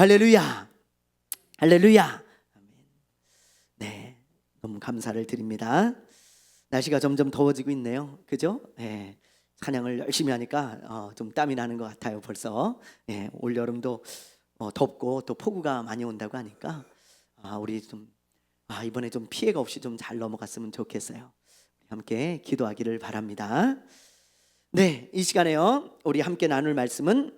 할렐루야, 할렐루야. 네, 너무 감사를 드립니다. 날씨가 점점 더워지고 있네요. 그죠? 네, 찬양을 열심히 하니까 좀 땀이 나는 것 같아요. 벌써 올 여름도 덥고 또 폭우가 많이 온다고 하니까 우리 좀 이번에 좀 피해가 없이 좀 잘 넘어갔으면 좋겠어요. 함께 기도하기를 바랍니다. 네, 이 시간에요 우리 함께 나눌 말씀은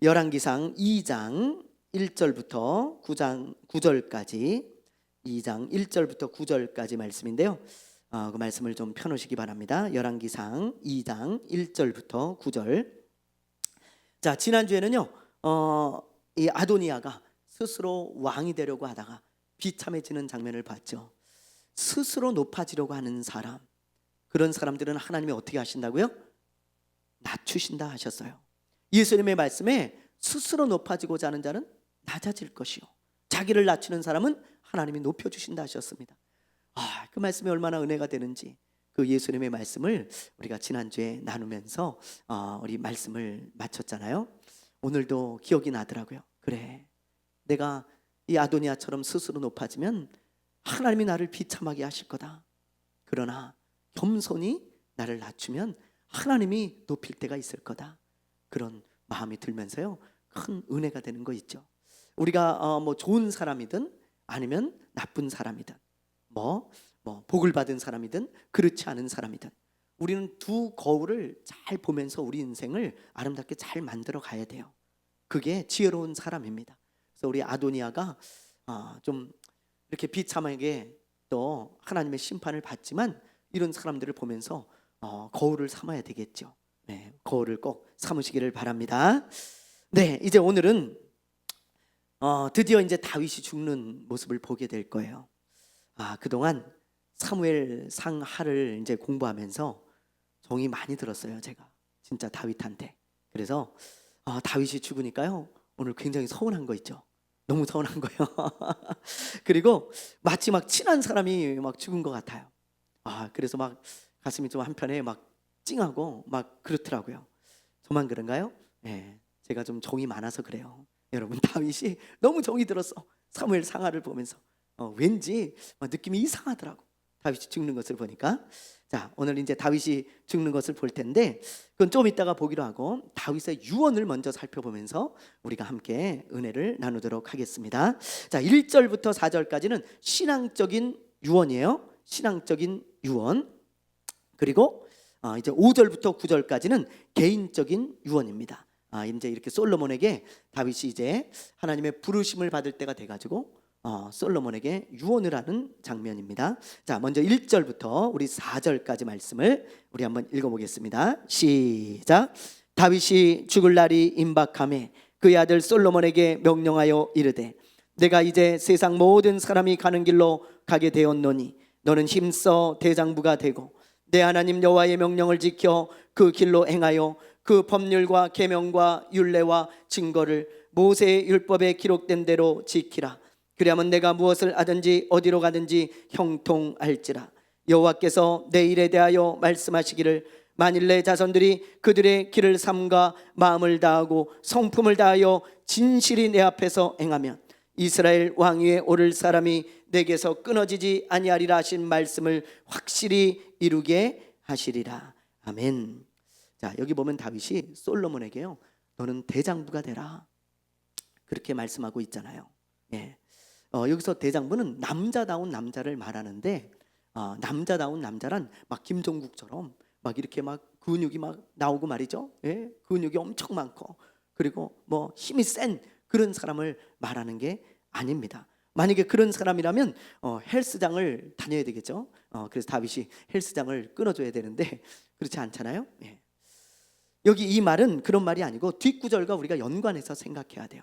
열왕기상 2장 1절부터 9절까지 2장 1절부터 9절까지 말씀인데요. 그 말씀을 좀 펴놓으시기 바랍니다. 열왕기상 2장 1절부터 9절. 자, 지난주에는요 이 아도니아가 스스로 왕이 되려고 하다가 비참해지는 장면을 봤죠. 스스로 높아지려고 하는 사람, 그런 사람들은 하나님이 어떻게 하신다고요? 낮추신다 하셨어요. 예수님의 말씀에 스스로 높아지고자 하는 자는 낮아질 것이요, 자기를 낮추는 사람은 하나님이 높여주신다 하셨습니다. 그 말씀이 얼마나 은혜가 되는지, 그 예수님의 말씀을 우리가 지난주에 나누면서 우리 말씀을 마쳤잖아요. 오늘도 기억이 나더라고요. 그래, 내가 이 아도니아처럼 스스로 높아지면 하나님이 나를 비참하게 하실 거다. 그러나 겸손히 나를 낮추면 하나님이 높일 때가 있을 거다. 그런 마음이 들면서요, 큰 은혜가 되는 거 있죠. 우리가 뭐 좋은 사람이든 아니면 나쁜 사람이든 뭐 복을 받은 사람이든 그렇지 않은 사람이든 우리는 두 거울을 잘 보면서 우리 인생을 아름답게 잘 만들어 가야 돼요. 그게 지혜로운 사람입니다. 그래서 우리 아도니아가 좀 이렇게 비참하게 또 하나님의 심판을 받지만 이런 사람들을 보면서 거울을 삼아야 되겠죠. 네, 거울을 꼭 삼으시기를 바랍니다. 네, 이제 오늘은 드디어 이제 다윗이 죽는 모습을 보게 될 거예요. 그동안 사무엘상 하를 이제 공부하면서 정이 많이 들었어요. 제가 진짜 다윗한테. 그래서 다윗이 죽으니까요 오늘 굉장히 서운한 거 있죠. 너무 서운한 거예요. 그리고 마치 막 친한 사람이 막 죽은 것 같아요. 그래서 막 가슴이 좀 한편에 막 찡하고 막 그렇더라고요. 저만 그런가요? 네, 제가 좀 정이 많아서 그래요. 여러분, 다윗이 너무 정이 들었어. 사무엘 상하를 보면서 왠지 느낌이 이상하더라고. 다윗이 죽는 것을 보니까. 자, 오늘 이제 다윗이 죽는 것을 볼 텐데 그건 좀 이따가 보기로 하고 다윗의 유언을 먼저 살펴보면서 우리가 함께 은혜를 나누도록 하겠습니다. 자, 1절부터 4절까지는 신앙적인 유언이에요. 신앙적인 유언. 그리고 이제 5절부터 9절까지는 개인적인 유언입니다. 이제 이렇게 솔로몬에게 다윗이 이제 하나님의 부르심을 받을 때가 돼가지고 솔로몬에게 유언을 하는 장면입니다. 자, 먼저 1절부터 우리 4절까지 말씀을 우리 한번 읽어보겠습니다. 시작. 다윗이 죽을 날이 임박하매 그의 아들 솔로몬에게 명령하여 이르되 내가 이제 세상 모든 사람이 가는 길로 가게 되었노니 너는 힘써 대장부가 되고 내 하나님 여호와의 명령을 지켜 그 길로 행하여 그 법률과 계명과 율례와 증거를 모세의 율법에 기록된 대로 지키라. 그리하면 내가 무엇을 하든지 어디로 가든지 형통할지라. 여호와께서 내 일에 대하여 말씀하시기를 만일 내 자손들이 그들의 길을 삼가 마음을 다하고 성품을 다하여 진실이 내 앞에서 행하면 이스라엘 왕위에 오를 사람이 내게서 끊어지지 아니하리라 하신 말씀을 확실히 이루게 하시리라. 아멘. 자, 여기 보면 다윗이 솔로몬에게요 너는 대장부가 되라 그렇게 말씀하고 있잖아요. 여기서 대장부는 남자다운 남자를 말하는데 남자다운 남자란 막 김종국처럼 막 이렇게 막 근육이 막 나오고 말이죠. 근육이 엄청 많고 그리고 뭐 힘이 센 그런 사람을 말하는 게 아닙니다. 만약에 그런 사람이라면 헬스장을 다녀야 되겠죠. 그래서 다윗이 헬스장을 끊어줘야 되는데 그렇지 않잖아요. 여기 이 말은 그런 말이 아니고 뒷구절과 우리가 연관해서 생각해야 돼요.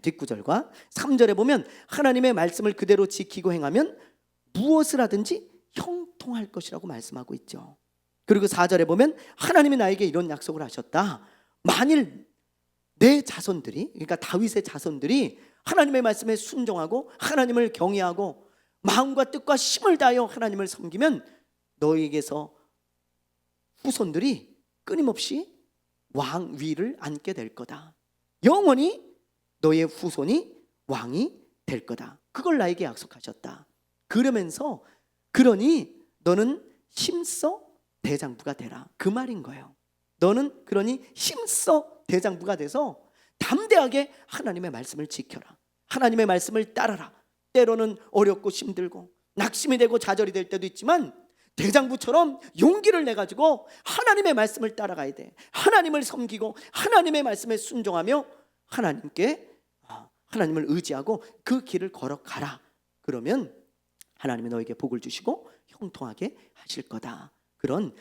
뒷구절과 3절에 보면 하나님의 말씀을 그대로 지키고 행하면 무엇을 하든지 형통할 것이라고 말씀하고 있죠. 그리고 4절에 보면 하나님이 나에게 이런 약속을 하셨다. 만일 내 자손들이, 그러니까 다윗의 자손들이 하나님의 말씀에 순종하고 하나님을 경외하고 마음과 뜻과 힘을 다하여 하나님을 섬기면 너에게서 후손들이 끊임없이 왕위를 앉게 될 거다. 영원히 너의 후손이 왕이 될 거다. 그걸 나에게 약속하셨다. 그러면서 그러니 너는 힘써 대장부가 되라. 그 말인 거예요. 너는 그러니 힘써 대장부가 돼서 담대하게 하나님의 말씀을 지켜라. 하나님의 말씀을 따라라. 때로는 어렵고 힘들고 낙심이 되고 좌절이 될 때도 있지만 대장부처럼 용기를 내가지고 하나님의 말씀을 따라가야 돼. 하나님을 섬기고 하나님의 말씀에 순종하며 하나님을 의지하고 그 길을 걸어가라. 그러면 하나님이 너에게 복을 주시고 형통하게 하실 거다. 그런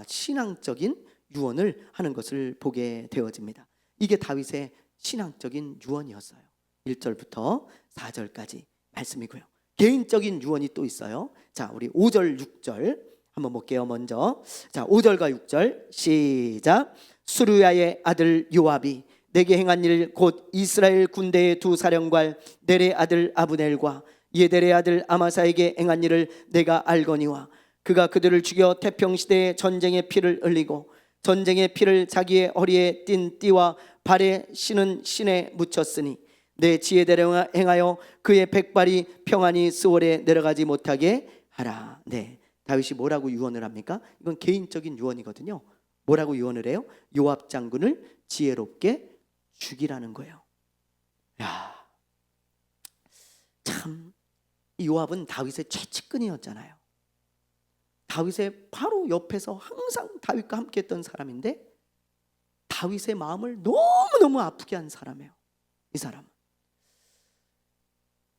신앙적인 유언을 하는 것을 보게 되어집니다. 이게 다윗의 신앙적인 유언이었어요. 1절부터 4절까지 말씀이고요. 개인적인 유언이 또 있어요. 자, 우리 5절 6절 한번 볼게요. 먼저 자, 5절과 6절 시작. 수르야의 아들 요압이 내게 행한 일 곧 이스라엘 군대의 두 사령관 넬의 아들 아브넬과 예델의 아들 아마사에게 행한 일을 내가 알거니와 그가 그들을 죽여 태평시대에 전쟁의 피를 흘리고 전쟁의 피를 자기의 허리에 띤 띠와 발에 신은 신에 묻혔으니 내 지혜대로 행하여 그의 백발이 평안히 스월에 내려가지 못하게 하라. 네, 다윗이 뭐라고 유언을 합니까? 이건 개인적인 유언이거든요. 뭐라고 유언을 해요? 요압 장군을 지혜롭게 죽이라는 거예요. 야, 참, 이 요압은 다윗의 최측근이었잖아요. 다윗의 바로 옆에서 항상 다윗과 함께했던 사람인데 다윗의 마음을 너무너무 아프게 한 사람이에요. 이 사람은.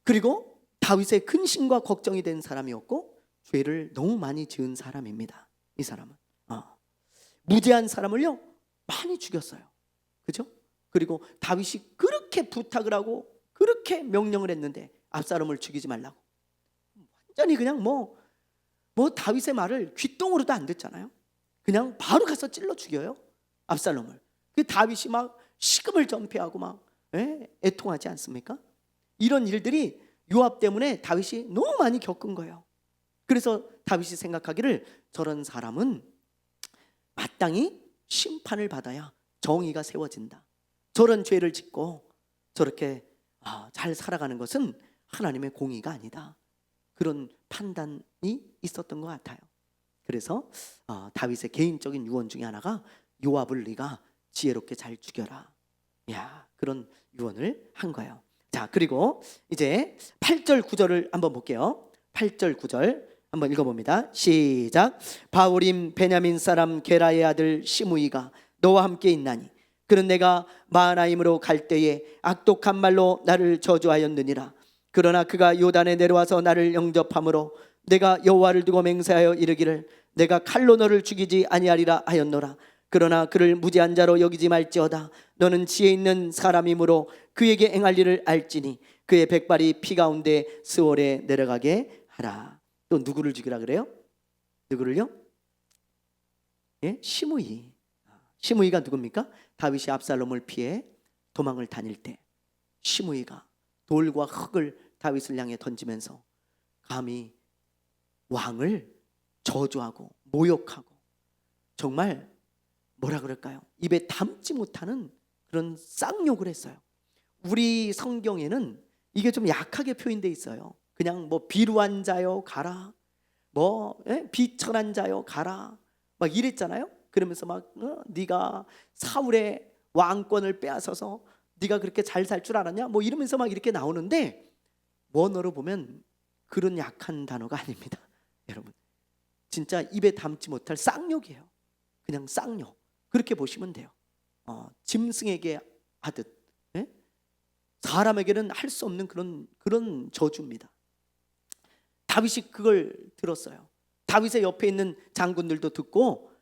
그리고 다윗의 근심과 걱정이 된 사람이었고 죄를 너무 많이 지은 사람입니다. 이 사람은 무죄한 사람을요 많이 죽였어요. 그죠? 그리고 다윗이 그렇게 부탁을 하고 그렇게 명령을 했는데 압살롬을 죽이지 말라고 완전히 그냥 뭐 다윗의 말을 귓등으로도 안 듣잖아요. 그냥 바로 가서 찔러 죽여요, 압살롬을. 그 다윗이 막 시금을 전폐하고 막 애통하지 않습니까? 이런 일들이 요압 때문에 다윗이 너무 많이 겪은 거예요. 그래서 다윗이 생각하기를 저런 사람은 마땅히 심판을 받아야 정의가 세워진다. 저런 죄를 짓고 저렇게 잘 살아가는 것은 하나님의 공의가 아니다. 그런 판단이 있었던 것 같아요. 그래서 다윗의 개인적인 유언 중에 하나가 요압을 네가 지혜롭게 잘 죽여라. 그런 유언을 한 거예요. 자, 그리고 이제 8절 9절을 한번 볼게요. 8절 9절 한번 읽어봅니다. 시작. 바울임 베냐민 사람 게라의 아들 시므이가 너와 함께 있나니 그는 내가 마하나임으로 갈 때에 악독한 말로 나를 저주하였느니라. 그러나 그가 요단에 내려와서 나를 영접함으로 내가 여호와를 두고 맹세하여 이르기를 내가 칼로 너를 죽이지 아니하리라 하였노라. 그러나 그를 무죄한 자로 여기지 말지어다. 너는 지혜 있는 사람이므로 그에게 행할 일을 알지니 그의 백발이 피 가운데 스월에 내려가게 하라. 또 누구를 죽이라 그래요? 누구를요? 시므이. 시므이가 누굽니까? 다윗이 압살롬을 피해 도망을 다닐 때 시므이가 돌과 흙을 다윗을 향해 던지면서 감히 왕을 저주하고 모욕하고 정말 뭐라 그럴까요? 입에 담지 못하는 그런 쌍욕을 했어요. 우리 성경에는 이게 좀 약하게 표현되어 있어요. 그냥 뭐 비루한 자여 가라, 비천한 자여 가라 막 이랬잖아요. 그러면서 막 네가 사울의 왕권을 빼앗아서 네가 그렇게 잘 살 줄 알았냐 뭐 이러면서 막 이렇게 나오는데 원어로 보면 그런 약한 단어가 아닙니다. 여러분 진짜 입에 담지 못할 쌍욕이에요. 그냥 쌍욕 그렇게 보시면 돼요. 짐승에게 하듯 사람에게는 할 수 없는 그런 저주입니다. 다윗이 그걸 들었어요. 다윗의 옆에 있는 장군들도 듣고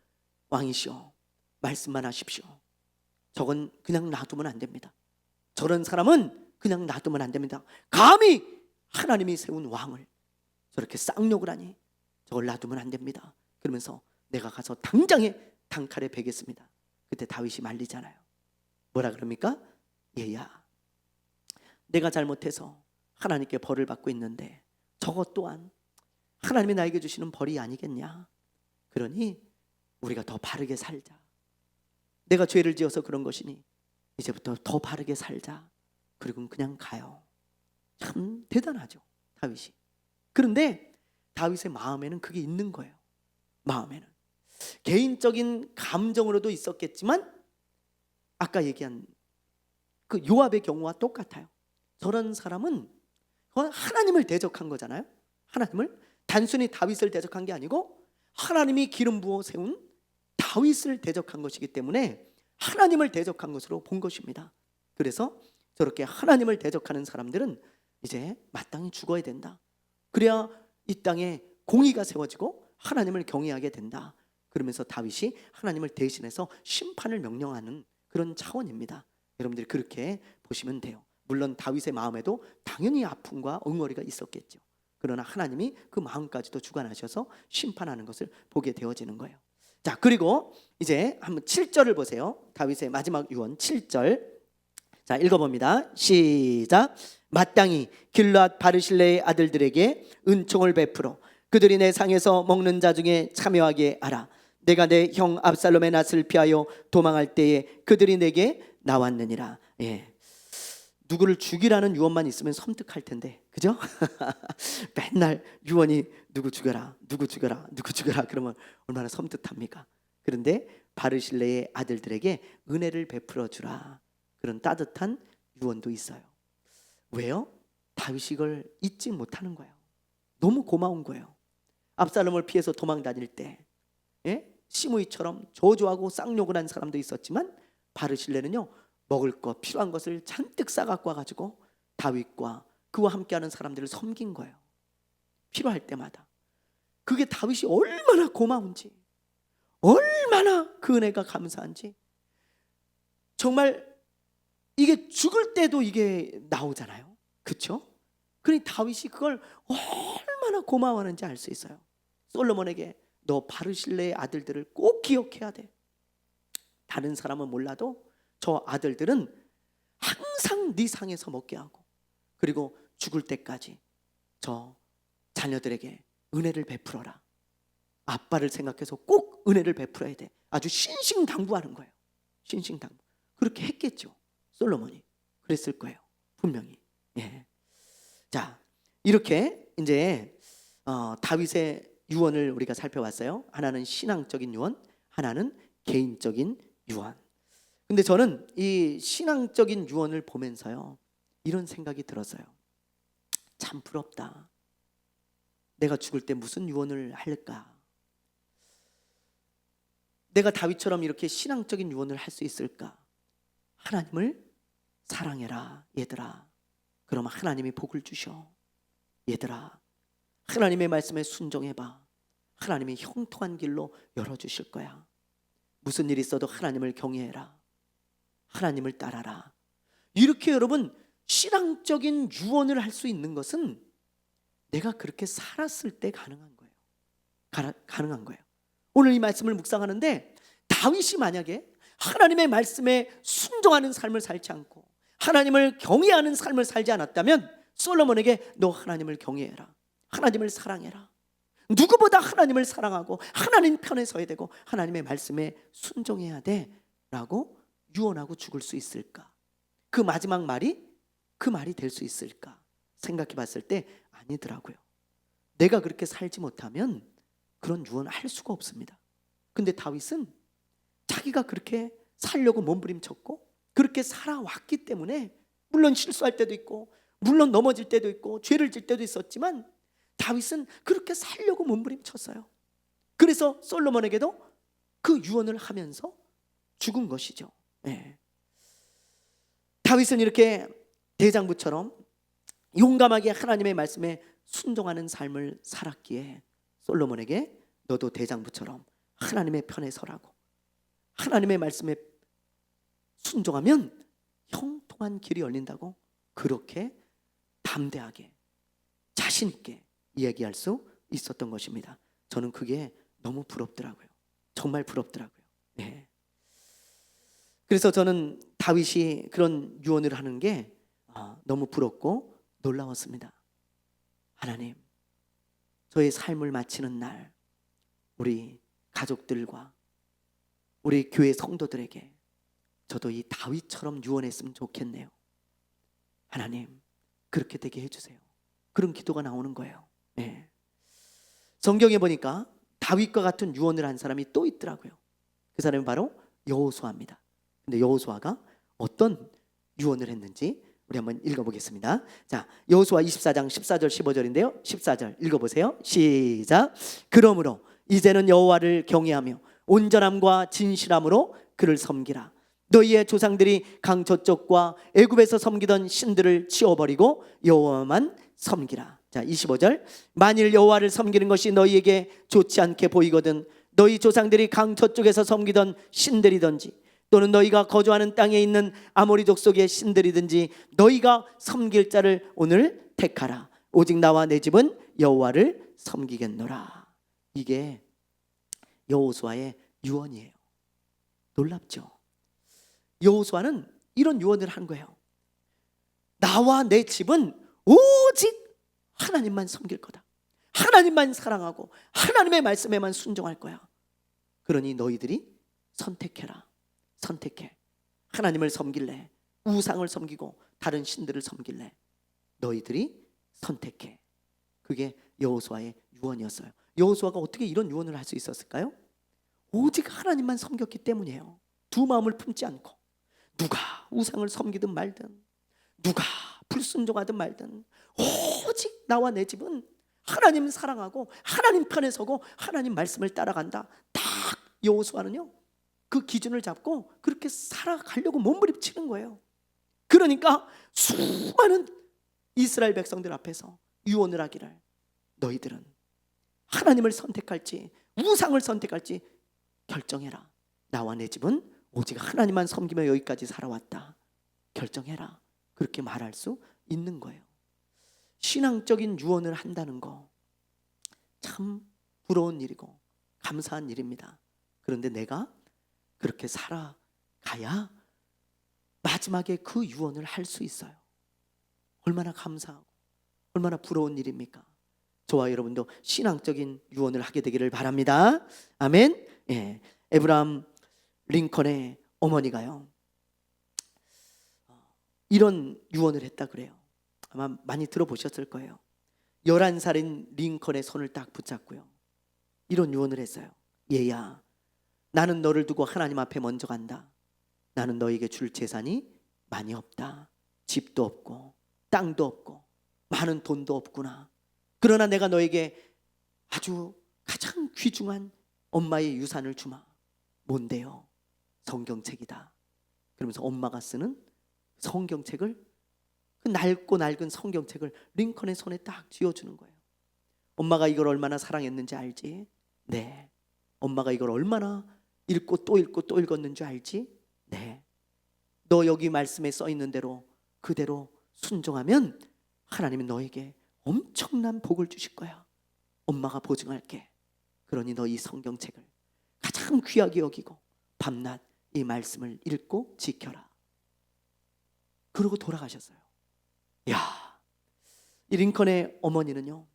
왕이시여 말씀만 하십시오. 저건 그냥 놔두면 안 됩니다. 저런 사람은 그냥 놔두면 안 됩니다. 감히 하나님이 세운 왕을 저렇게 쌍욕을 하니 저걸 놔두면 안 됩니다. 그러면서 내가 가서 당장에 단칼에 베겠습니다. 그때 다윗이 말리잖아요. 뭐라 그럽니까? 얘야 내가 잘못해서 하나님께 벌을 받고 있는데 저것 또한 하나님이 나에게 주시는 벌이 아니겠냐. 그러니 우리가 더 바르게 살자. 내가 죄를 지어서 그런 것이니 이제부터 더 바르게 살자. 그리고 그냥 가요. 참 대단하죠, 다윗이. 그런데 다윗의 마음에는 그게 있는 거예요. 마음에는 개인적인 감정으로도 있었겠지만 아까 얘기한 그 요압의 경우와 똑같아요. 저런 사람은 그건 하나님을 대적한 거잖아요. 하나님을, 단순히 다윗을 대적한 게 아니고 하나님이 기름 부어 세운 다윗을 대적한 것이기 때문에 하나님을 대적한 것으로 본 것입니다. 그래서 저렇게 하나님을 대적하는 사람들은 이제 마땅히 죽어야 된다. 그래야 이 땅에 공의가 세워지고 하나님을 경외하게 된다. 그러면서 다윗이 하나님을 대신해서 심판을 명령하는 그런 차원입니다. 여러분들이 그렇게 보시면 돼요. 물론 다윗의 마음에도 당연히 아픔과 엉어리가 있었겠죠. 그러나 하나님이 그 마음까지도 주관하셔서 심판하는 것을 보게 되어지는 거예요. 자, 그리고 이제 한번 7절을 보세요. 다윗의 마지막 유언 7절. 자, 읽어봅니다. 시작. 마땅히 길르앗 바르실레의 아들들에게 은총을 베풀어 그들이 내 상에서 먹는 자 중에 참여하게 하라. 내가 내 형 압살롬의 낯을 피하여 도망할 때에 그들이 내게 나왔느니라. 예. 누구를 죽이라는 유언만 있으면 섬뜩할 텐데, 그죠? 맨날 유언이 누구 죽여라, 누구 죽여라, 누구 죽여라 그러면 얼마나 섬뜩합니까? 그런데 바르실레의 아들들에게 은혜를 베풀어 주라, 그런 따뜻한 유언도 있어요. 왜요? 다윗이 이걸 잊지 못하는 거예요. 너무 고마운 거예요. 압살롬을 피해서 도망 다닐 때 시므이처럼 저주하고 쌍욕을 한 사람도 있었지만 바르실레는요, 먹을 것, 필요한 것을 잔뜩 싸갖고 와가지고 다윗과 그와 함께하는 사람들을 섬긴 거예요. 필요할 때마다. 그게 다윗이 얼마나 고마운지, 얼마나 그 은혜가 감사한지. 정말 이게 죽을 때도 이게 나오잖아요, 그렇죠? 그러니 다윗이 그걸 얼마나 고마워하는지 알 수 있어요. 솔로몬에게 너 바르실레의 아들들을 꼭 기억해야 돼. 다른 사람은 몰라도 저 아들들은 항상 네 상에서 먹게 하고, 그리고 죽을 때까지 저 자녀들에게 은혜를 베풀어라. 아빠를 생각해서 꼭 은혜를 베풀어야 돼. 아주 신신당부하는 거예요. 신신당부. 그렇게 했겠죠, 솔로몬이. 그랬을 거예요, 분명히. 예. 자, 이렇게 이제 다윗의 유언을 우리가 살펴봤어요. 하나는 신앙적인 유언, 하나는 개인적인 유언. 근데 저는 이 신앙적인 유언을 보면서요, 이런 생각이 들었어요. 참 부럽다. 내가 죽을 때 무슨 유언을 할까? 내가 다윗처럼 이렇게 신앙적인 유언을 할 수 있을까? 하나님을 사랑해라, 얘들아. 그럼 하나님이 복을 주셔. 얘들아, 하나님의 말씀에 순종해봐. 하나님이 형통한 길로 열어주실 거야. 무슨 일이 있어도 하나님을 경외해라. 하나님을 따라라. 이렇게 여러분, 신앙적인 유언을 할 수 있는 것은 내가 그렇게 살았을 때 가능한 거예요. 가능한 거예요. 오늘 이 말씀을 묵상하는데 다윗이 만약에 하나님의 말씀에 순종하는 삶을 살지 않고 하나님을 경외하는 삶을 살지 않았다면 솔로몬에게 너 하나님을 경외해라, 하나님을 사랑해라, 누구보다 하나님을 사랑하고 하나님 편에 서야 되고 하나님의 말씀에 순종해야 돼 라고 유언하고 죽을 수 있을까? 그 마지막 말이 그 말이 될 수 있을까? 생각해 봤을 때 아니더라고요. 내가 그렇게 살지 못하면 그런 유언을 할 수가 없습니다. 근데 다윗은 자기가 그렇게 살려고 몸부림쳤고 그렇게 살아왔기 때문에, 물론 실수할 때도 있고 물론 넘어질 때도 있고 죄를 질 때도 있었지만 다윗은 그렇게 살려고 몸부림쳤어요. 그래서 솔로몬에게도 그 유언을 하면서 죽은 것이죠. 네. 다윗은 이렇게 대장부처럼 용감하게 하나님의 말씀에 순종하는 삶을 살았기에 솔로몬에게 너도 대장부처럼 하나님의 편에 서라고, 하나님의 말씀에 순종하면 형통한 길이 열린다고 그렇게 담대하게 자신 있게 이야기할 수 있었던 것입니다. 저는 그게 너무 부럽더라고요. 정말 부럽더라고요. 네. 그래서 저는 다윗이 그런 유언을 하는 게 너무 부럽고 놀라웠습니다. 하나님, 저의 삶을 마치는 날 우리 가족들과 우리 교회 성도들에게 저도 이 다윗처럼 유언했으면 좋겠네요. 하나님 그렇게 되게 해주세요. 그런 기도가 나오는 거예요. 예. 성경에 보니까 다윗과 같은 유언을 한 사람이 또 있더라고요. 그 사람이 바로 여호수아입니다. 근데 여호수아가 어떤 유언을 했는지 우리 한번 읽어보겠습니다. 자, 여호수아 24장 14절 15절인데요 14절 읽어보세요. 시작. 그러므로 이제는 여호와를 경외하며 온전함과 진실함으로 그를 섬기라. 너희의 조상들이 강 저쪽과 애굽에서 섬기던 신들을 치워버리고 여호와만 섬기라. 자, 25절. 만일 여호와를 섬기는 것이 너희에게 좋지 않게 보이거든 너희 조상들이 강 저쪽에서 섬기던 신들이든지 또는 너희가 거주하는 땅에 있는 아모리 족속의 신들이든지 너희가 섬길 자를 오늘 택하라. 오직 나와 내 집은 여호와를 섬기겠노라. 이게 여호수아의 유언이에요. 놀랍죠? 여호수아는 이런 유언을 한 거예요. 나와 내 집은 오직 하나님만 섬길 거다. 하나님만 사랑하고 하나님의 말씀에만 순종할 거야. 그러니 너희들이 선택해라. 선택해. 하나님을 섬길래? 우상을 섬기고 다른 신들을 섬길래? 너희들이 선택해. 그게 여호수아의 유언이었어요. 여호수아가 어떻게 이런 유언을 할 수 있었을까요? 오직 하나님만 섬겼기 때문이에요. 두 마음을 품지 않고 누가 우상을 섬기든 말든 누가 불순종하든 말든 오직 나와 내 집은 하나님 사랑하고 하나님 편에 서고 하나님 말씀을 따라간다. 딱 여호수아는요 그 기준을 잡고 그렇게 살아가려고 몸부림치는 거예요. 그러니까 수많은 이스라엘 백성들 앞에서 유언을 하기를 너희들은 하나님을 선택할지 우상을 선택할지 결정해라. 나와 내 집은 오직 하나님만 섬기며 여기까지 살아왔다. 결정해라. 그렇게 말할 수 있는 거예요. 신앙적인 유언을 한다는 거 참 부러운 일이고 감사한 일입니다. 그런데 내가 그렇게 살아가야 마지막에 그 유언을 할 수 있어요. 얼마나 감사하고 얼마나 부러운 일입니까? 저와 여러분도 신앙적인 유언을 하게 되기를 바랍니다. 아멘. 예, 에브라함 링컨의 어머니가요 이런 유언을 했다 그래요. 아마 많이 들어보셨을 거예요. 11살인 링컨의 손을 딱 붙잡고요 이런 유언을 했어요. 얘야, 나는 너를 두고 하나님 앞에 먼저 간다. 나는 너에게 줄 재산이 많이 없다. 집도 없고 땅도 없고 많은 돈도 없구나. 그러나 내가 너에게 아주 가장 귀중한 엄마의 유산을 주마. 뭔데요? 성경책이다. 그러면서 엄마가 쓰는 성경책을 그 낡고 낡은 성경책을 링컨의 손에 딱 쥐어주는 거예요. 엄마가 이걸 얼마나 사랑했는지 알지? 네. 엄마가 이걸 얼마나 읽고 또 읽고 또 읽었는 줄 알지? 네. 너 여기 말씀에 써 있는 대로 그대로 순종하면 하나님은 너에게 엄청난 복을 주실 거야. 엄마가 보증할게. 그러니 너 이 성경책을 가장 귀하게 여기고 밤낮 이 말씀을 읽고 지켜라. 그러고 돌아가셨어요. 야, 이 링컨의 어머니는요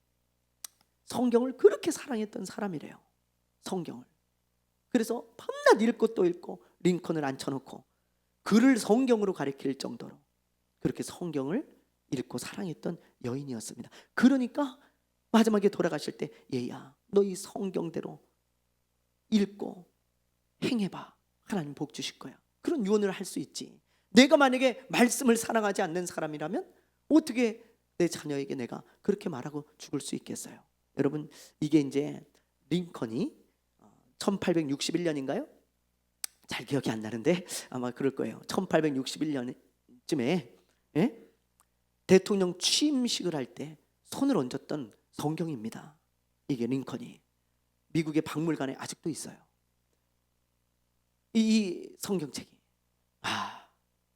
성경을 그렇게 사랑했던 사람이래요. 성경을. 그래서 밤낮 읽고 또 읽고 링컨을 앉혀놓고 글을 성경으로 가리킬 정도로 그렇게 성경을 읽고 사랑했던 여인이었습니다. 그러니까 마지막에 돌아가실 때 얘야, 너 이 성경대로 읽고 행해봐. 하나님 복 주실 거야. 그런 유언을 할 수 있지. 내가 만약에 말씀을 사랑하지 않는 사람이라면 어떻게 내 자녀에게 내가 그렇게 말하고 죽을 수 있겠어요? 여러분, 이게 이제 링컨이 1861년인가요? 잘 기억이 안 나는데 아마 그럴 거예요. 1861년쯤에 대통령 취임식을 할 때 손을 얹었던 성경입니다. 이게 링컨이 미국의 박물관에 아직도 있어요. 이 성경책이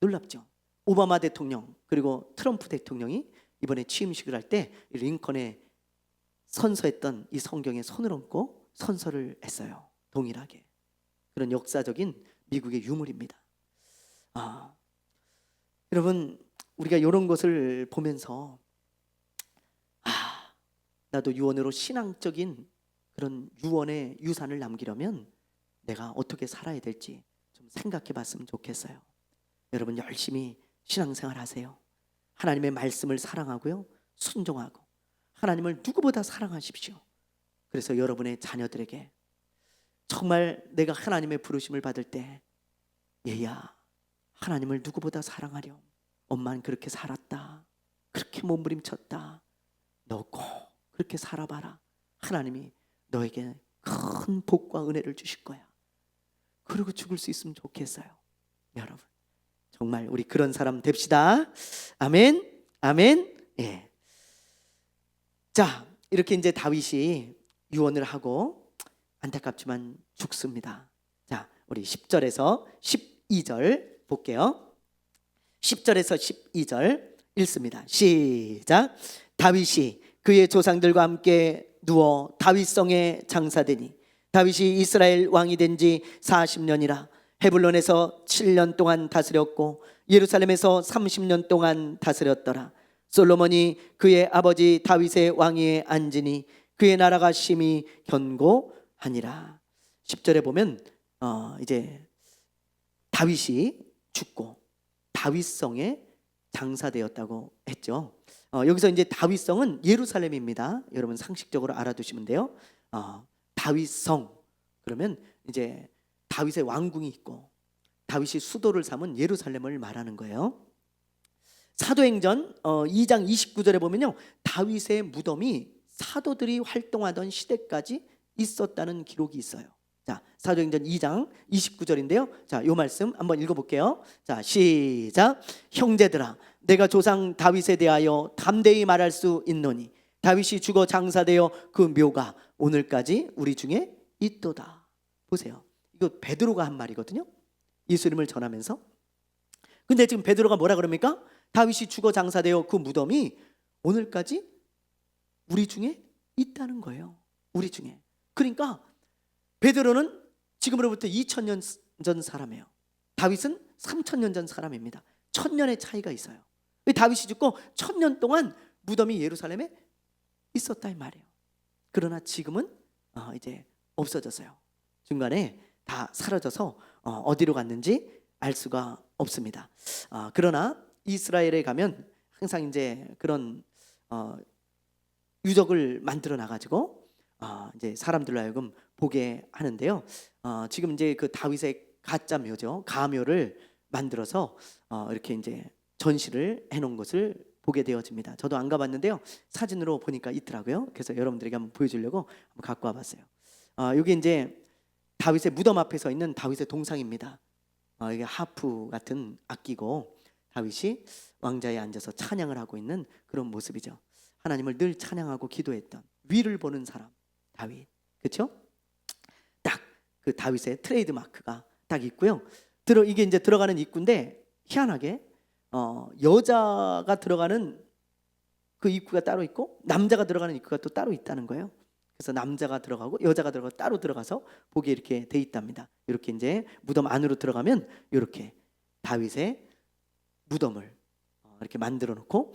놀랍죠. 오바마 대통령 그리고 트럼프 대통령이 이번에 취임식을 할 때 링컨에 선서했던 이 성경에 손을 얹고 선서를 했어요. 동일하게. 그런 역사적인 미국의 유물입니다. 여러분, 우리가 이런 것을 보면서 나도 유언으로 신앙적인 그런 유언의 유산을 남기려면 내가 어떻게 살아야 될지 좀 생각해 봤으면 좋겠어요. 여러분, 열심히 신앙생활 하세요. 하나님의 말씀을 사랑하고요, 순종하고 하나님을 누구보다 사랑하십시오. 그래서 여러분의 자녀들에게 정말 내가 하나님의 부르심을 받을 때, 얘야 하나님을 누구보다 사랑하렴, 엄마는 그렇게 살았다, 그렇게 몸부림쳤다, 너 꼭 그렇게 살아봐라, 하나님이 너에게 큰 복과 은혜를 주실 거야. 그러고 죽을 수 있으면 좋겠어요. 여러분 정말 우리 그런 사람 됩시다. 아멘, 아멘. 예. 자, 이렇게 이제 다윗이 유언을 하고 안타깝지만 죽습니다. 자, 우리 10절에서 12절 볼게요. 10절에서 12절 읽습니다. 시작. 다윗이 그의 조상들과 함께 누워 다윗성에 장사되니 다윗이 이스라엘 왕이 된 지 40년이라 헤블론에서 7년 동안 다스렸고 예루살렘에서 30년 동안 다스렸더라. 솔로몬이 그의 아버지 다윗의 왕위에 앉으니 그의 나라가 심히 견고하니라. 10절에 보면 이제 다윗이 죽고 다윗성에 장사되었다고 했죠. 여기서 이제 다윗성은 예루살렘입니다. 여러분 상식적으로 알아두시면 돼요. 다윗성 그러면 이제 다윗의 왕궁이 있고 다윗이 수도를 삼은 예루살렘을 말하는 거예요. 사도행전 2장 29절에 보면요, 다윗의 무덤이 사도들이 활동하던 시대까지 있었다는 기록이 있어요. 자, 사도행전 2장 29절인데요. 자, 요 말씀 한번 읽어볼게요. 자, 시작. 형제들아, 내가 조상 다윗에 대하여 담대히 말할 수 있노니 다윗이 죽어 장사되어 그 묘가 오늘까지 우리 중에 있도다. 보세요. 이거 베드로가 한 말이거든요. 예수님을 전하면서. 근데 지금 베드로가 뭐라 그럽니까? 다윗이 죽어 장사되어 그 무덤이 오늘까지 우리 중에 있다는 거예요. 우리 중에. 그러니까 베드로는 지금으로부터 2000년 전 사람이에요. 다윗은 3000년 전 사람입니다. 1000년의 차이가 있어요. 다윗이 죽고 1000년 동안 무덤이 예루살렘에 있었다 이 말이에요. 그러나 지금은 이제 없어졌어요. 중간에 다 사라져서 어디로 갔는지 알 수가 없습니다. 그러나 이스라엘에 가면 항상 이제 그런 유적을 만들어 놔가지고 이제 사람들로 하여금 보게 하는데요. 지금 이제 그 다윗의 가짜 묘죠, 가묘를 만들어서 이렇게 이제 전시를 해놓은 것을 보게 되어집니다. 저도 안 가봤는데요, 사진으로 보니까 있더라고요. 그래서 여러분들에게 한번 보여주려고 한번 갖고 와봤어요. 여기 이제 다윗의 무덤 앞에 서 있는 다윗의 동상입니다. 이게 하프 같은 악기고 다윗이 왕자에 앉아서 찬양을 하고 있는 그런 모습이죠. 하나님을 늘 찬양하고 기도했던 위를 보는 사람 다윗, 그렇죠? 딱 그 다윗의 트레이드 마크가 딱 있고요. 이게 이제 들어가는 입구인데 희한하게 여자가 들어가는 그 입구가 따로 있고 남자가 들어가는 입구가 또 따로 있다는 거예요. 그래서 남자가 들어가고 여자가 들어가고 따로 들어가서 보기에 이렇게 돼 있답니다. 이렇게 이제 무덤 안으로 들어가면 이렇게 다윗의 무덤을 이렇게 만들어 놓고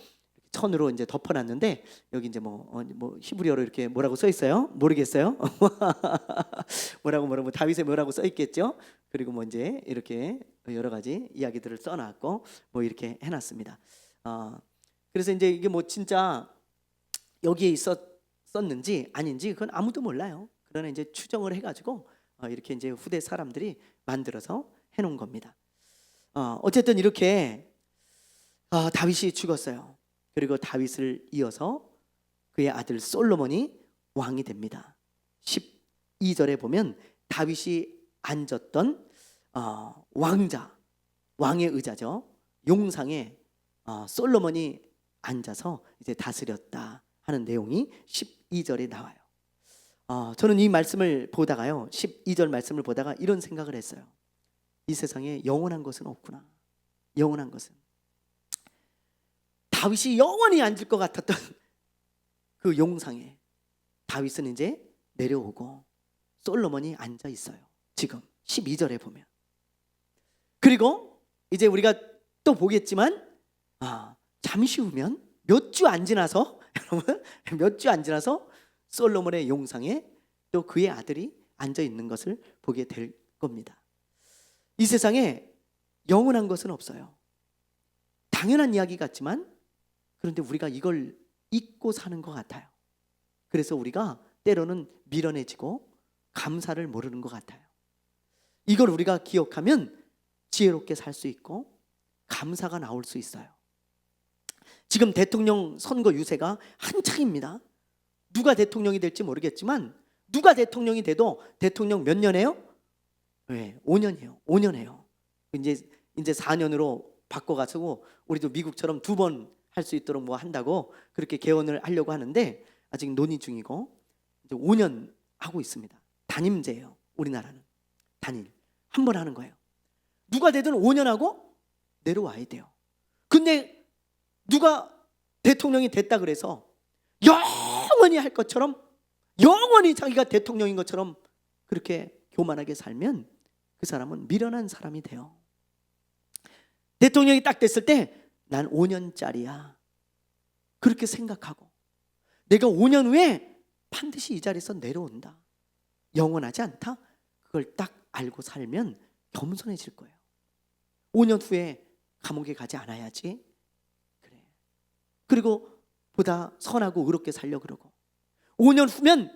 천으로 이제 덮어놨는데 여기 이제 뭐 히브리어로 이렇게 뭐라고 써 있어요? 모르겠어요. 뭐라고 다윗의 뭐라고 써 있겠죠. 그리고 뭐 이제 이렇게 여러 가지 이야기들을 써놨고 뭐 이렇게 해놨습니다. 그래서 이제 이게 뭐 진짜 여기에 있었는지 아닌지 그건 아무도 몰라요. 그러나 이제 추정을 해가지고 이렇게 이제 후대 사람들이 만들어서 해놓은 겁니다. 어쨌든 이렇게 다윗이 죽었어요. 그리고 다윗을 이어서 그의 아들 솔로몬이 왕이 됩니다. 12절에 보면 다윗이 앉았던 왕의 의자죠, 용상에 솔로몬이 앉아서 이제 다스렸다 하는 내용이 12절에 나와요. 저는 이 말씀을 보다가요, 12절 말씀을 보다가 이런 생각을 했어요. 이 세상에 영원한 것은 없구나. 영원한 것은 다윗이 영원히 앉을 것 같았던 그 용상에 다윗은 이제 내려오고 솔로몬이 앉아 있어요. 지금 12절에 보면. 그리고 이제 우리가 또 보겠지만 잠시 후면 몇 주 안 지나서 여러분 몇 주 안 지나서 솔로몬의 용상에 또 그의 아들이 앉아 있는 것을 보게 될 겁니다. 이 세상에 영원한 것은 없어요. 당연한 이야기 같지만 그런데 우리가 이걸 잊고 사는 것 같아요. 그래서 우리가 때로는 미련해지고 감사를 모르는 것 같아요. 이걸 우리가 기억하면 지혜롭게 살 수 있고 감사가 나올 수 있어요. 지금 대통령 선거 유세가 한창입니다. 누가 대통령이 될지 모르겠지만 누가 대통령이 돼도 대통령 몇 년 해요? 네, 5년이에요. 5년 해요. 이제 4년으로 바꿔가지고 우리도 미국처럼 2번 할 수 있도록 뭐 한다고 그렇게 개헌을 하려고 하는데 아직 논의 중이고 이제 5년 하고 있습니다. 단임제예요. 우리나라는 단일 한 번 하는 거예요. 누가 되든 5년 하고 내려와야 돼요. 근데 누가 대통령이 됐다 그래서 영원히 할 것처럼 영원히 자기가 대통령인 것처럼 그렇게 교만하게 살면 그 사람은 미련한 사람이 돼요. 대통령이 딱 됐을 때 난 5년짜리야 그렇게 생각하고 내가 5년 후에 반드시 이 자리에서 내려온다, 영원하지 않다, 그걸 딱 알고 살면 겸손해질 거예요. 5년 후에 감옥에 가지 않아야지, 그래. 그리고 보다 선하고 의롭게 살려 그러고 5년 후면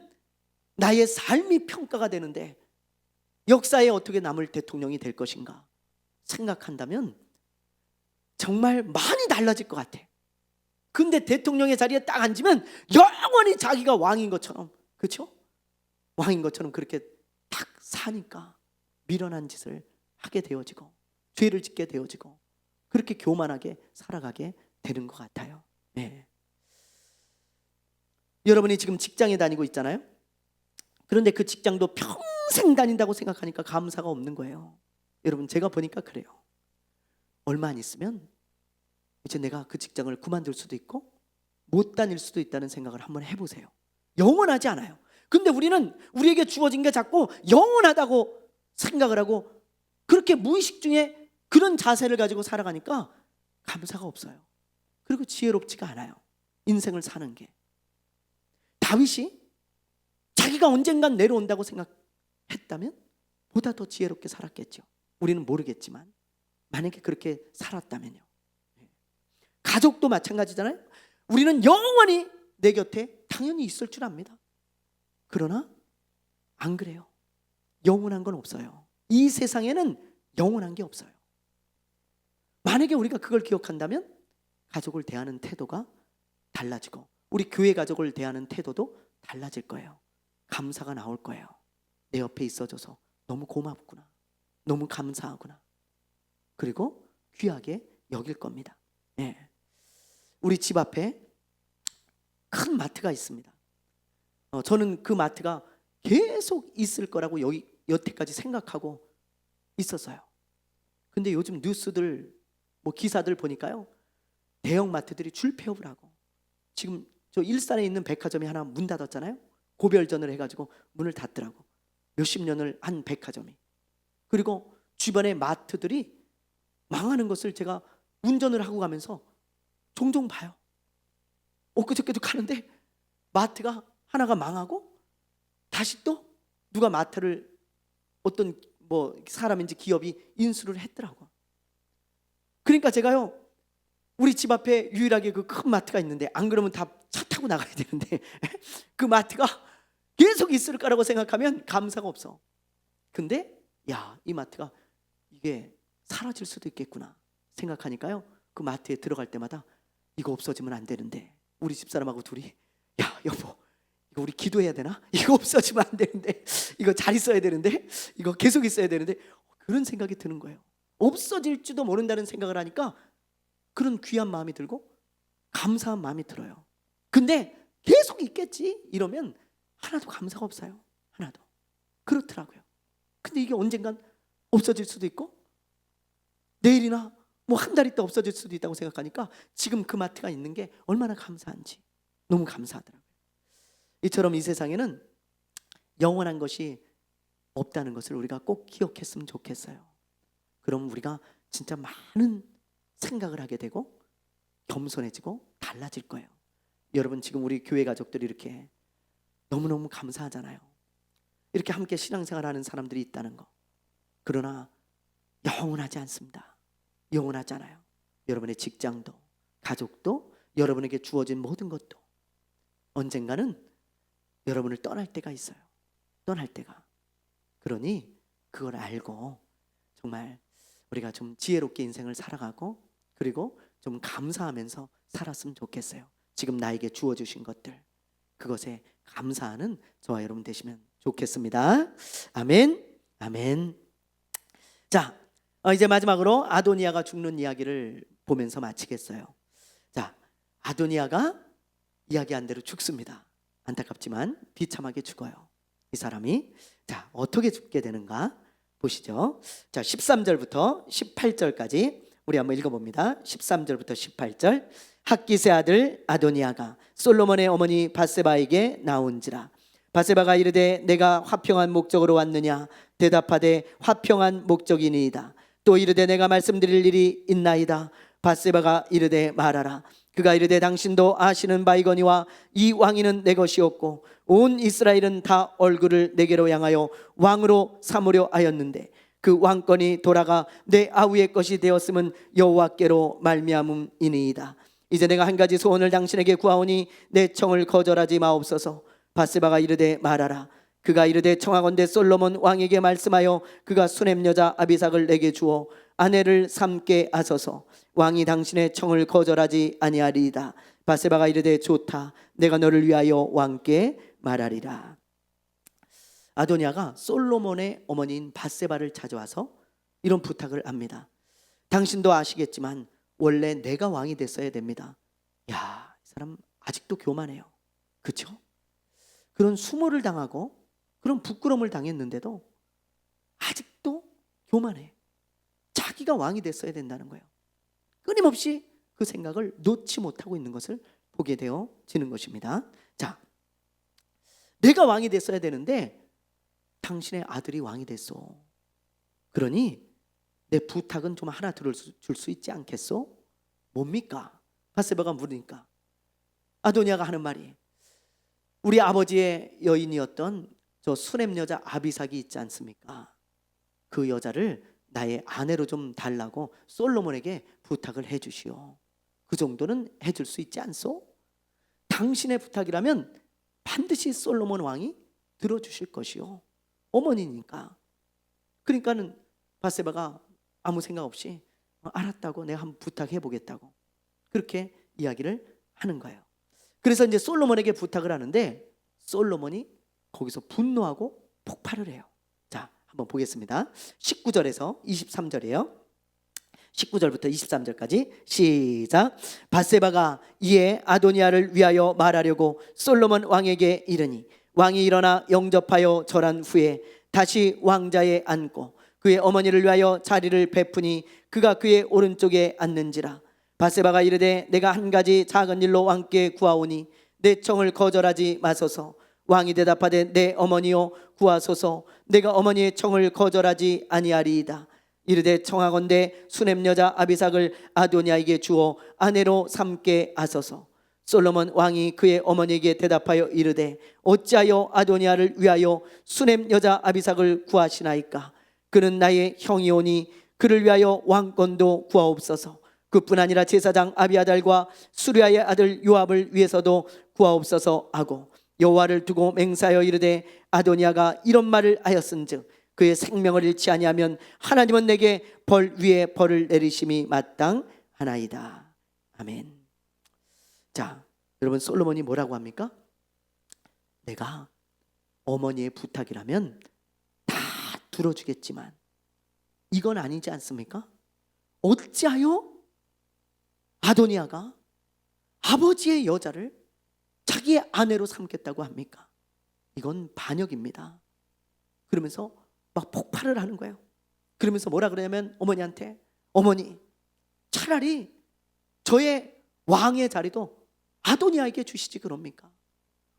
나의 삶이 평가가 되는데 역사에 어떻게 남을 대통령이 될 것인가 생각한다면 정말 많이 달라질 것 같아. 근데 대통령의 자리에 딱 앉으면 영원히 자기가 왕인 것처럼, 그렇죠? 왕인 것처럼 그렇게 딱 사니까 미련한 짓을 하게 되어지고 죄를 짓게 되어지고 그렇게 교만하게 살아가게 되는 것 같아요. 네. 여러분이 지금 직장에 다니고 있잖아요. 그런데 그 직장도 평생 다닌다고 생각하니까 감사가 없는 거예요. 여러분 제가 보니까 그래요. 얼마 안 있으면 이제 내가 그 직장을 그만둘 수도 있고 못 다닐 수도 있다는 생각을 한번 해보세요. 영원하지 않아요. 근데 우리는 우리에게 주어진 게 자꾸 영원하다고 생각을 하고 그렇게 무의식 중에 그런 자세를 가지고 살아가니까 감사가 없어요. 그리고 지혜롭지가 않아요. 인생을 사는 게. 다윗이 자기가 언젠간 내려온다고 생각했다면 보다 더 지혜롭게 살았겠죠. 우리는 모르겠지만 만약에 그렇게 살았다면요. 가족도 마찬가지잖아요. 우리는 영원히 내 곁에 당연히 있을 줄 압니다. 그러나 안 그래요. 영원한 건 없어요. 이 세상에는 영원한 게 없어요. 만약에 우리가 그걸 기억한다면 가족을 대하는 태도가 달라지고 우리 교회 가족을 대하는 태도도 달라질 거예요. 감사가 나올 거예요. 내 옆에 있어줘서 너무 고맙구나, 너무 감사하구나, 그리고 귀하게 여길 겁니다. 네. 우리 집 앞에 큰 마트가 있습니다. 저는 그 마트가 계속 있을 거라고 여태까지 생각하고 있었어요. 근데 요즘 뉴스들 뭐 기사들 보니까요, 대형 마트들이 줄폐업을 하고 지금 저 일산에 있는 백화점이 하나 문 닫았잖아요. 고별전을 해가지고 문을 닫더라고. 몇십 년을 한 백화점이. 그리고 주변의 마트들이 망하는 것을 제가 운전을 하고 가면서 종종 봐요. 엊그저께도 가는데 마트가 하나가 망하고 다시 또 누가 마트를 어떤 뭐 사람인지 기업이 인수를 했더라고. 그러니까 제가요, 우리 집 앞에 유일하게 그 큰 마트가 있는데 안 그러면 다 차 타고 나가야 되는데 그 마트가 계속 있을 거라고 생각하면 감사가 없어. 근데 야, 이 마트가 이게 사라질 수도 있겠구나 생각하니까요, 그 마트에 들어갈 때마다 이거 없어지면 안 되는데 우리 집사람하고 둘이 야 여보 이거 우리 기도해야 되나? 이거 없어지면 안 되는데 이거 잘 있어야 되는데 이거 계속 있어야 되는데 그런 생각이 드는 거예요. 없어질지도 모른다는 생각을 하니까 그런 귀한 마음이 들고 감사한 마음이 들어요. 근데 계속 있겠지 이러면 하나도 감사가 없어요. 하나도. 그렇더라고요. 근데 이게 언젠간 없어질 수도 있고 내일이나 뭐 한 달 있다 없어질 수도 있다고 생각하니까 지금 그 마트가 있는 게 얼마나 감사한지 너무 감사하더라고요. 이처럼 이 세상에는 영원한 것이 없다는 것을 우리가 꼭 기억했으면 좋겠어요. 그럼 우리가 진짜 많은 생각을 하게 되고 겸손해지고 달라질 거예요. 여러분 지금 우리 교회 가족들이 이렇게 너무너무 감사하잖아요. 이렇게 함께 신앙생활하는 사람들이 있다는 거. 그러나 영원하지 않습니다. 영원하잖아요. 여러분의 직장도 가족도 여러분에게 주어진 모든 것도 언젠가는 여러분을 떠날 때가 있어요. 떠날 때가. 그러니 그걸 알고 정말 우리가 좀 지혜롭게 인생을 살아가고 그리고 좀 감사하면서 살았으면 좋겠어요. 지금 나에게 주어주신 것들, 그것에 감사하는 저와 여러분 되시면 좋겠습니다. 아멘. 아멘. 자, 이제 마지막으로 아도니아가 죽는 이야기를 보면서 마치겠어요. 자, 아도니아가 이야기한 대로 죽습니다. 안타깝지만 비참하게 죽어요. 이 사람이. 자, 어떻게 죽게 되는가 보시죠. 자, 13절부터 18절까지 우리 한번 읽어봅니다. 13절부터 18절. 학기세 아들 아도니아가 솔로몬의 어머니 밧세바에게 나온지라. 밧세바가 이르되 내가 화평한 목적으로 왔느냐. 대답하되 화평한 목적이니이다. 또 이르되 내가 말씀드릴 일이 있나이다. 밧세바가 이르되 말하라. 그가 이르되 당신도 아시는 바이거니와 이 왕위는 내 것이었고 온 이스라엘은 다 얼굴을 내게로 향하여 왕으로 삼으려 하였는데 그 왕권이 돌아가 내 아우의 것이 되었음은 여호와께로 말미암음이니이다. 이제 내가 한 가지 소원을 당신에게 구하오니 내 청을 거절하지 마옵소서. 밧세바가 이르되 말하라. 그가 이르되 청하건대 솔로몬 왕에게 말씀하여 그가 수넴 여자 아비삭을 내게 주어 아내를 삼게 하소서. 왕이 당신의 청을 거절하지 아니하리이다. 밧세바가 이르되 좋다. 내가 너를 위하여 왕께 말하리라. 아도니아가 솔로몬의 어머니인 밧세바를 찾아와서 이런 부탁을 합니다. 당신도 아시겠지만 원래 내가 왕이 됐어야 됩니다. 야, 이 사람 아직도 교만해요. 그렇죠? 그런 수모를 당하고 그런 부끄러움을 당했는데도 아직도 교만해. 자기가 왕이 됐어야 된다는 거예요. 끊임없이 그 생각을 놓지 못하고 있는 것을 보게 되어지는 것입니다. 자, 내가 왕이 됐어야 되는데 당신의 아들이 왕이 됐어. 그러니 내 부탁은 좀 하나 들어줄 수 있지 않겠소? 뭡니까? 밧세바가 물으니까 아도니아가 하는 말이 우리 아버지의 여인이었던 저 수넴 여자 아비삭이 있지 않습니까? 그 여자를 나의 아내로 좀 달라고 솔로몬에게 부탁을 해주시오. 그 정도는 해줄 수 있지 않소? 당신의 부탁이라면 반드시 솔로몬 왕이 들어주실 것이요. 어머니니까. 그러니까는 밧세바가 아무 생각 없이 알았다고 내가 한번 부탁해 보겠다고 그렇게 이야기를 하는 거예요. 그래서 이제 솔로몬에게 부탁을 하는데 솔로몬이 거기서 분노하고 폭발을 해요. 자, 한번 보겠습니다. 19절에서 23절이에요. 19절부터 23절까지 시작. 밧세바가 이에 아도니아를 위하여 말하려고 솔로몬 왕에게 이르니 왕이 일어나 영접하여 절한 후에 다시 왕자에 앉고 그의 어머니를 위하여 자리를 베푸니 그가 그의 오른쪽에 앉는지라. 밧세바가 이르되 내가 한 가지 작은 일로 왕께 구하오니 내 청을 거절하지 마소서. 왕이 대답하되 내 어머니여 구하소서. 내가 어머니의 청을 거절하지 아니하리이다. 이르되 청하건대 수넴 여자 아비삭을 아도니아에게 주어 아내로 삼게 하소서. 솔로몬 왕이 그의 어머니에게 대답하여 이르되 어찌하여 아도니아를 위하여 수넴 여자 아비삭을 구하시나이까? 그는 나의 형이오니 그를 위하여 왕권도 구하옵소서. 그뿐 아니라 제사장 아비아달과 수리아의 아들 요압을 위해서도 구하옵소서 하고 여호와를 두고 맹세하여 이르되 아도니아가 이런 말을 하였은즉 그의 생명을 잃지 아니하면 하나님은 내게 벌 위에 벌을 내리심이 마땅하나이다. 아멘. 자, 여러분 솔로몬이 뭐라고 합니까? 내가 어머니의 부탁이라면 다 들어주겠지만 이건 아니지 않습니까? 어찌하여 아도니아가 아버지의 여자를 자기의 아내로 삼겠다고 합니까? 이건 반역입니다. 그러면서 막 폭발을 하는 거예요. 그러면서 뭐라 그러냐면 어머니한테 어머니 차라리 저의 왕의 자리도 아도니아에게 주시지 그럽니까?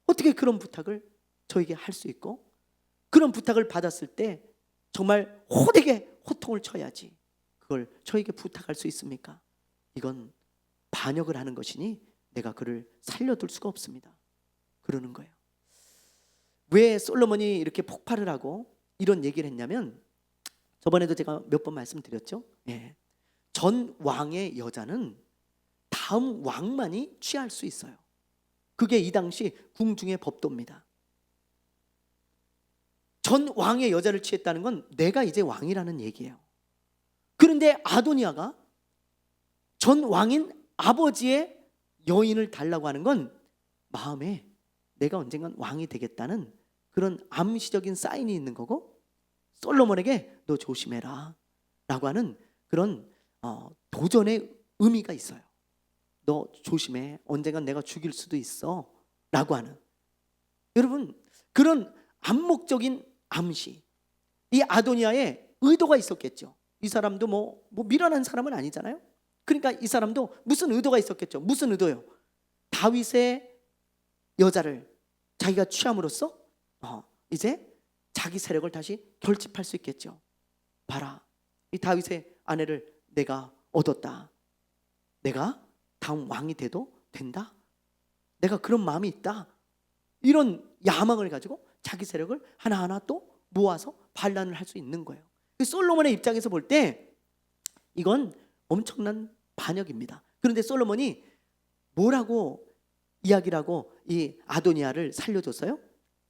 어떻게 그런 부탁을 저에게 할 수 있고 그런 부탁을 받았을 때 정말 호되게 호통을 쳐야지 그걸 저에게 부탁할 수 있습니까? 이건 반역을 하는 것이니 내가 그를 살려둘 수가 없습니다. 그러는 거예요. 왜 솔로몬이 이렇게 폭발을 하고 이런 얘기를 했냐면 저번에도 제가 몇 번 말씀드렸죠. 전 왕의 여자는 다 다음 왕만이 취할 수 있어요. 그게 이 당시 궁중의 법도입니다. 전 왕의 여자를 취했다는 건 내가 이제 왕이라는 얘기예요. 그런데 아도니아가 전 왕인 아버지의 여인을 달라고 하는 건 마음에 내가 언젠간 왕이 되겠다는 그런 암시적인 사인이 있는 거고, 솔로몬에게 너 조심해라 라고 하는 그런 도전의 의미가 있어요. 너 조심해, 언젠간 내가 죽일 수도 있어 라고 하는, 여러분 그런 암묵적인 암시. 이 아도니아의 의도가 있었겠죠. 이 사람도 뭐 미련한 사람은 아니잖아요. 그러니까 이 사람도 무슨 의도가 있었겠죠. 무슨 의도요? 다윗의 여자를 자기가 취함으로써 이제 자기 세력을 다시 결집할 수 있겠죠. 봐라, 이 다윗의 아내를 내가 얻었다. 내가 다음 왕이 돼도 된다. 내가 그런 마음이 있다. 이런 야망을 가지고 자기 세력을 하나하나 또 모아서 반란을 할 수 있는 거예요. 솔로몬의 입장에서 볼 때 이건 엄청난 반역입니다. 그런데 솔로몬이 뭐라고 이야기를 하고 이 아도니아를 살려줬어요?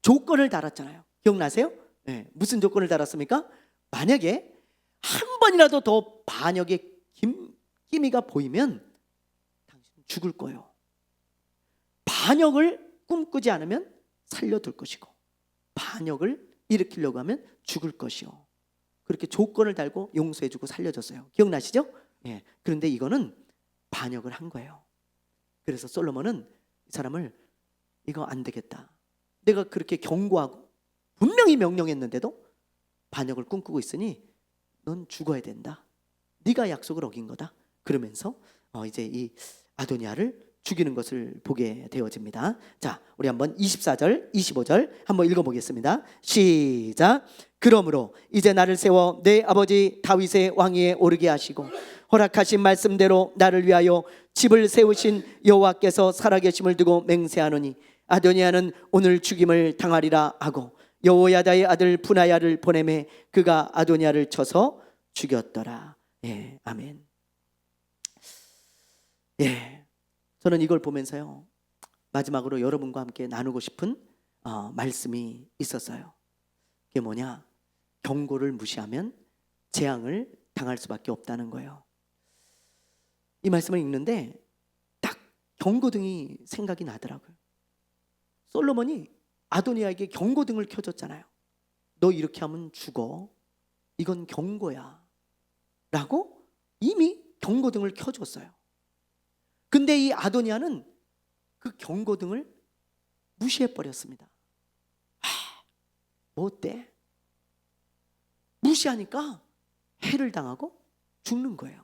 조건을 달았잖아요. 기억나세요? 네. 무슨 조건을 달았습니까? 만약에 한 번이라도 더 반역의 기미가 보이면 당신 죽을 거예요. 반역을 꿈꾸지 않으면 살려둘 것이고, 반역을 일으키려고 하면 죽을 것이요. 그렇게 조건을 달고 용서해주고 살려줬어요. 기억나시죠? 예. 그런데 이거는 반역을 한 거예요. 그래서 솔로몬은 이 사람을 이거 안 되겠다. 내가 그렇게 경고하고 분명히 명령했는데도 반역을 꿈꾸고 있으니 넌 죽어야 된다. 네가 약속을 어긴 거다. 그러면서 이제 이 아도니아를 죽이는 것을 보게 되어집니다. 자, 우리 한번 24절, 25절 한번 읽어보겠습니다. 시작. 그러므로 이제 나를 세워 내 아버지 다윗의 왕위에 오르게 하시고 허락하신 말씀대로 나를 위하여 집을 세우신 여호와께서 살아계심을 두고 맹세하노니 아도니아는 오늘 죽임을 당하리라 하고 여호야다의 아들 분하야를 보내매 그가 아도니아를 쳐서 죽였더라. 예, 아멘. 예. 저는 이걸 보면서요, 마지막으로 여러분과 함께 나누고 싶은 말씀이 있었어요. 그게 뭐냐? 경고를 무시하면 재앙을 당할 수밖에 없다는 거예요. 이 말씀을 읽는데 딱 경고등이 생각이 나더라고요. 솔로몬이 아도니아에게 경고등을 켜줬잖아요. 너 이렇게 하면 죽어. 이건 경고야 라고 이미 경고등을 켜줬어요. 근데 이 아도니아는 그 경고등을 무시해버렸습니다. 뭐 어때? 무시하니까 해를 당하고 죽는 거예요.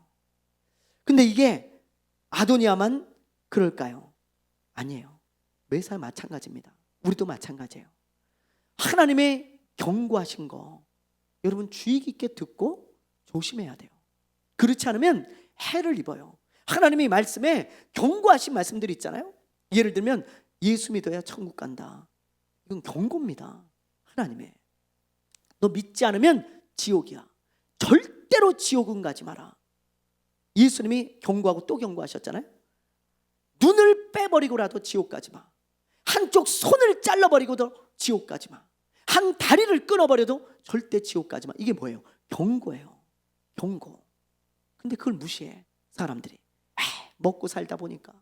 근데 이게 아도니아만 그럴까요? 아니에요. 매사 마찬가지입니다. 우리도 마찬가지예요. 하나님의 경고하신 거 여러분 주의 깊게 듣고 조심해야 돼요. 그렇지 않으면 해를 입어요. 하나님의 말씀에 경고하신 말씀들이 있잖아요. 예를 들면 예수 믿어야 천국 간다. 이건 경고입니다. 하나님의. 너 믿지 않으면 지옥이야. 절대로 지옥은 가지 마라. 예수님이 경고하고 또 경고하셨잖아요. 눈을 빼버리고라도 지옥 가지 마. 한쪽 손을 잘라버리고도 지옥 가지 마. 한 다리를 끊어버려도 절대 지옥 가지 마. 이게 뭐예요? 경고예요. 경고. 근데 그걸 무시해 사람들이. 먹고 살다 보니까,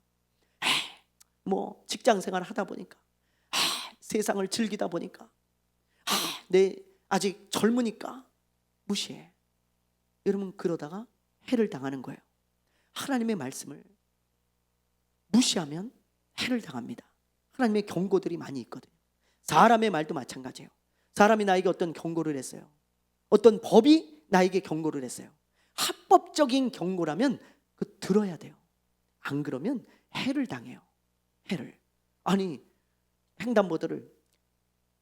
뭐 직장 생활 하다 보니까, 세상을 즐기다 보니까, 내 아직 젊으니까 무시해. 여러분 그러다가 해를 당하는 거예요. 하나님의 말씀을 무시하면 해를 당합니다. 하나님의 경고들이 많이 있거든요. 사람의 말도 마찬가지예요. 사람이 나에게 어떤 경고를 했어요. 어떤 법이 나에게 경고를 했어요. 합법적인 경고라면 그 들어야 돼요. 안 그러면 해를 당해요. 해를. 아니 횡단보도를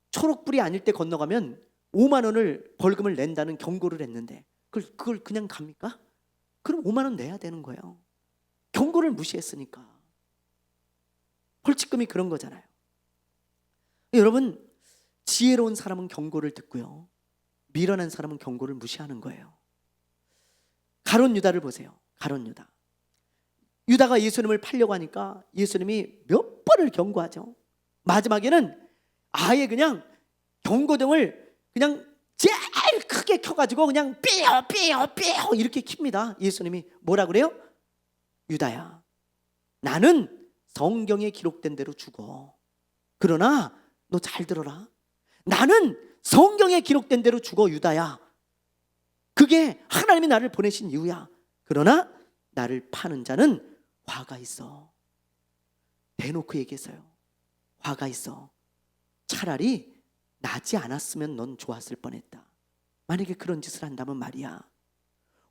초록불이 아닐 때 건너가면 5만 원을 벌금을 낸다는 경고를 했는데 그걸 그냥 갑니까? 그럼 5만 원 내야 되는 거예요. 경고를 무시했으니까. 벌칙금이 그런 거잖아요. 여러분 지혜로운 사람은 경고를 듣고요, 미련한 사람은 경고를 무시하는 거예요. 가룟 유다를 보세요. 가룟 유다. 유다가 예수님을 팔려고 하니까 예수님이 몇 번을 경고하죠. 마지막에는 아예 그냥 경고등을 그냥 제일 크게 켜가지고 그냥 삐어 삐어 삐어 이렇게 킵니다. 예수님이 뭐라 그래요? 유다야, 나는 성경에 기록된 대로 죽어. 그러나 너 잘 들어라. 나는 성경에 기록된 대로 죽어, 유다야. 그게 하나님이 나를 보내신 이유야. 그러나 나를 파는 자는 화가 있어. 대놓고 얘기했어요. 화가 있어. 차라리 나지 않았으면 넌 좋았을 뻔했다. 만약에 그런 짓을 한다면 말이야.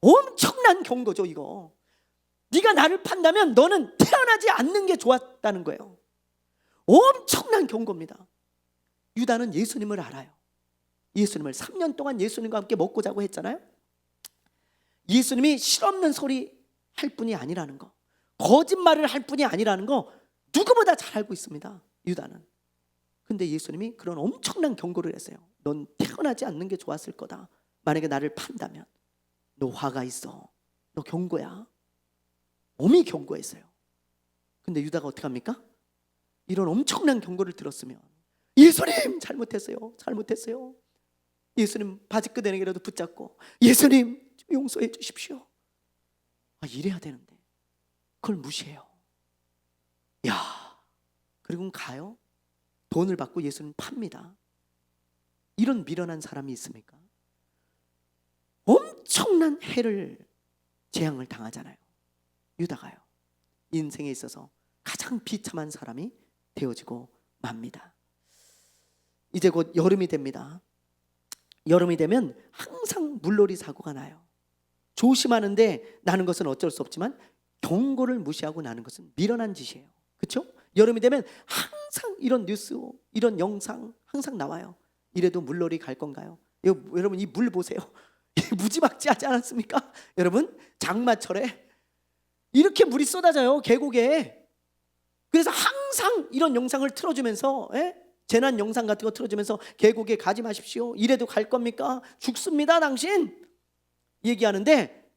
엄청난 경고죠, 이거. 네가 나를 판다면 너는 태어나지 않는 게 좋았다는 거예요. 엄청난 경고입니다. 유다는 예수님을 알아요. 예수님을 3년 동안 예수님과 함께 먹고 자고 했잖아요. 예수님이 실없는 소리 할 뿐이 아니라는 거, 거짓말을 할 뿐이 아니라는 거 누구보다 잘 알고 있습니다, 유다는. 근데 예수님이 그런 엄청난 경고를 했어요. 넌 태어나지 않는 게 좋았을 거다. 만약에 나를 판다면 너 화가 있어. 너 경고야. 엄히 경고했어요. 근데 유다가 어떻게 합니까? 이런 엄청난 경고를 들었으면 예수님 잘못했어요. 잘못했어요. 예수님 바지끄대기라도 붙잡고 예수님 좀 용서해 주십시오. 이래야 되는데 그걸 무시해요. 야, 그리고 가요. 돈을 받고 예수님 팝니다. 이런 미련한 사람이 있습니까? 엄청난 해를, 재앙을 당하잖아요. 유다가요. 인생에 있어서 가장 비참한 사람이 되어지고 맙니다. 이제 곧 여름이 됩니다. 여름이 되면 항상 물놀이 사고가 나요. 조심하는데 나는 것은 어쩔 수 없지만 경고를 무시하고 나는 것은 미련한 짓이에요. 그렇죠? 여름이 되면 항상 이런 뉴스, 이런 영상 항상 나와요. 이래도 물놀이 갈 건가요? 여러분 이 물 보세요. 무지막지하지 않았습니까? 여러분 장마철에 이렇게 물이 쏟아져요, 계곡에. 그래서 항상 이런 영상을 틀어주면서, 재난 영상 같은 거 틀어주면서 계곡에 가지 마십시오. 이래도 갈 겁니까? 죽습니다 당신. 얘기하는데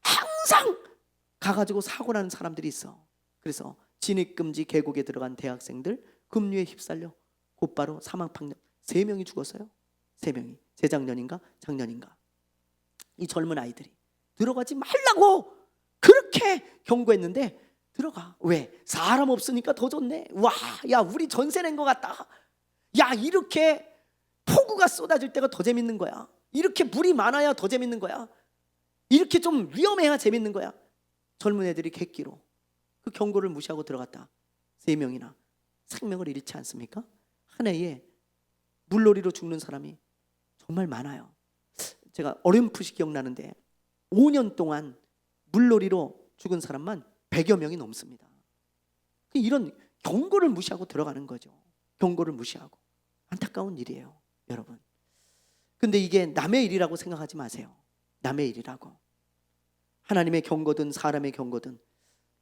항상 가가지고 사고 나는 사람들이 있어. 그래서 진입금지 계곡에 들어간 대학생들 급류에 휩쓸려 곧바로 사망 판정. 3명이 죽었어요. 3명이. 재작년인가 작년인가. 이 젊은 아이들이 들어가지 말라고 그렇게 경고했는데 들어가. 왜? 사람 없으니까 더 좋네. 와, 야 우리 전세 낸 것 같다. 야, 이렇게 폭우가 쏟아질 때가 더 재밌는 거야. 이렇게 물이 많아야 더 재밌는 거야. 이렇게 좀 위험해야 재밌는 거야. 젊은 애들이 객기로 그 경고를 무시하고 들어갔다. 3명이나 생명을 잃지 않습니까? 한 해에 물놀이로 죽는 사람이 정말 많아요. 제가 어렴풋이 기억나는데 5년 동안 물놀이로 죽은 사람만 100여 명이 넘습니다. 이런 경고를 무시하고 들어가는 거죠. 경고를 무시하고. 안타까운 일이에요, 여러분. 근데 이게 남의 일이라고 생각하지 마세요. 남의 일이라고. 하나님의 경고든 사람의 경고든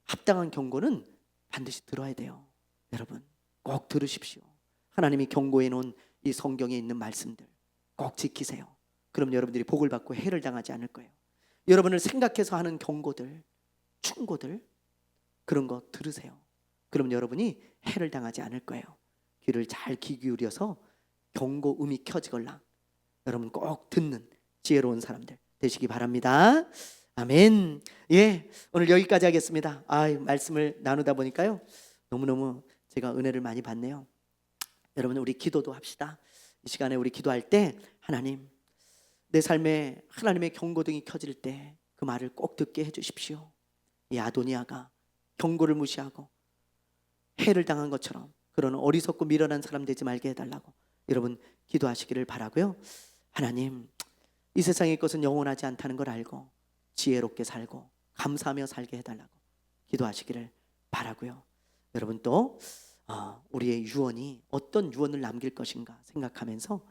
합당한 경고는 반드시 들어야 돼요. 여러분 꼭 들으십시오. 하나님이 경고해 놓은 이 성경에 있는 말씀들 꼭 지키세요. 그럼 여러분들이 복을 받고 해를 당하지 않을 거예요. 여러분을 생각해서 하는 경고들, 충고들, 그런 거 들으세요. 그럼 여러분이 해를 당하지 않을 거예요. 귀를 잘 귀 기울여서 경고 음이 켜지걸랑 여러분 꼭 듣는 지혜로운 사람들 되시기 바랍니다. 아멘. 예, 오늘 여기까지 하겠습니다. 말씀을 나누다 보니까요 너무너무 제가 은혜를 많이 받네요. 여러분 우리 기도도 합시다. 이 시간에 우리 기도할 때 하나님, 내 삶에 하나님의 경고등이 켜질 때 그 말을 꼭 듣게 해주십시오. 이 아도니아가 경고를 무시하고 해를 당한 것처럼 그런 어리석고 미련한 사람 되지 말게 해달라고 여러분 기도하시기를 바라고요. 하나님, 이 세상의 것은 영원하지 않다는 걸 알고 지혜롭게 살고 감사하며 살게 해달라고 기도하시기를 바라고요. 여러분 또 우리의 유언이 어떤 유언을 남길 것인가 생각하면서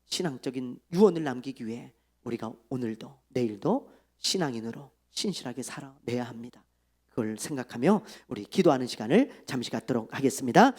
신앙적인 유언을 남기기 위해 우리가 오늘도 내일도 신앙인으로 신실하게 살아내야 합니다. 그걸 생각하며 우리 기도하는 시간을 잠시 갖도록 하겠습니다.